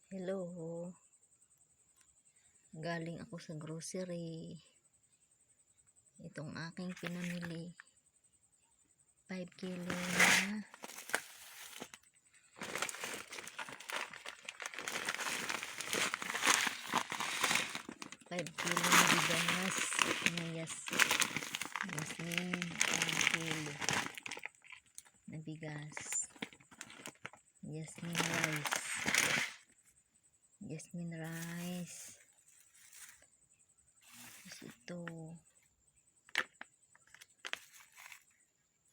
Hello, galing ako sa grocery. Itong aking pinamili, 5 kilo na 5 kilo na bigas. Yasmin, 5 kilo na bigas. Jasmine rice. Tapos ito,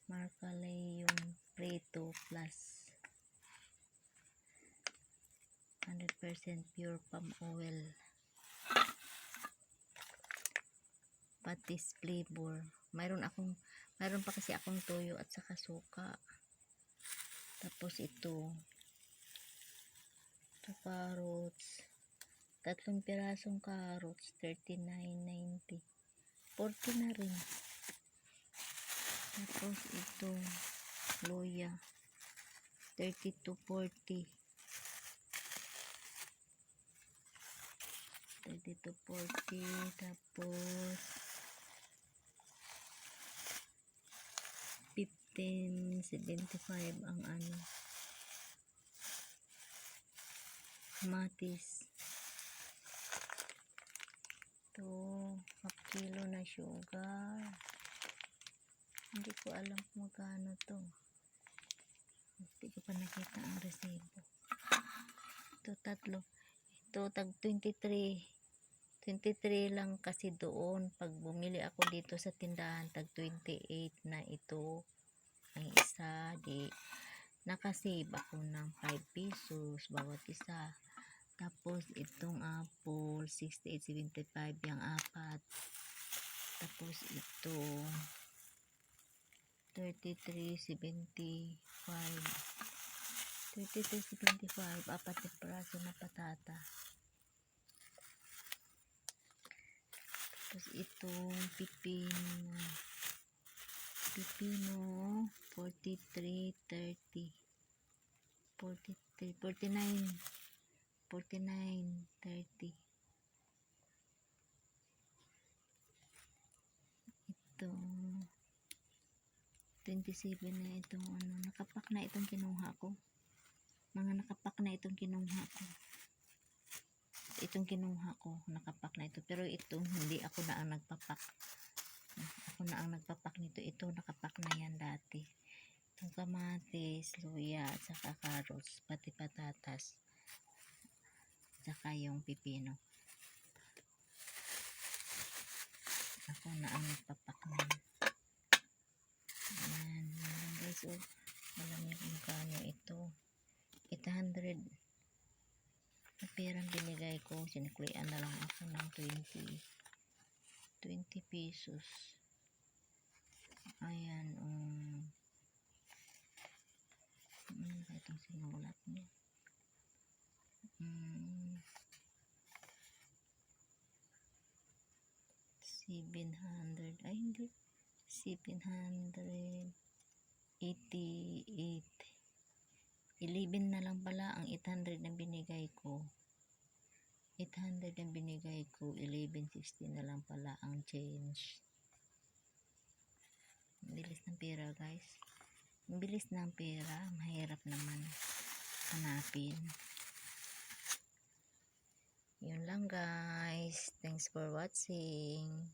Marcaleum Preto Plus 100% pure palm oil, patis flavor. Mayroon pa kasi akong toyo at saka suka. Tapos ito carrots, 3 pirasong carrots, 39.90, 40 na rin. Tapos ito luya, 32.40, 32.40. Tapos 15.75 ang kamatis. Ito, half kilo na sugar. Hindi ko alam kung magkano to. Hindi ko pa nakita ang resibo. Ito tatlo. Ito tag 23 lang kasi doon. Pag bumili ako dito sa tindahan, tag 28 na ito. Ang isa, di nakasave ako ng 5 pesos bawat isa. Tapos itong apple, 68.75 yung apat. Tapos ito 33.75, apat na praso na patata. Tapos itong pipino 43.30, 49.30. Ito 27 na itong nakapak na itong kinuha ko. Nakapak na itong kinuha ko. Nakapak na ito. Pero itong hindi ako na ang nagpapak. Ako na ang nagpapak nito. Ito nakapak na yan dati. Itong kamatis, luya, at saka carrots, pati patatas, saka yung pipino. Ako na ang nagpapak na yan. Ayan guys, alam niyo kung kano ito. 800 na perang binigay ko. Siniklian na lang ako ng 20 pesos. Ayan, itong sinulat niya. 700, ay hindi, 788. 11 na lang pala ang 800 na binigay ko. 1160 na lang pala ang change. Ang bilis ng pera guys. Ang bilis ng pera. Mahirap naman hanapin. Yun lang guys. Thanks for watching.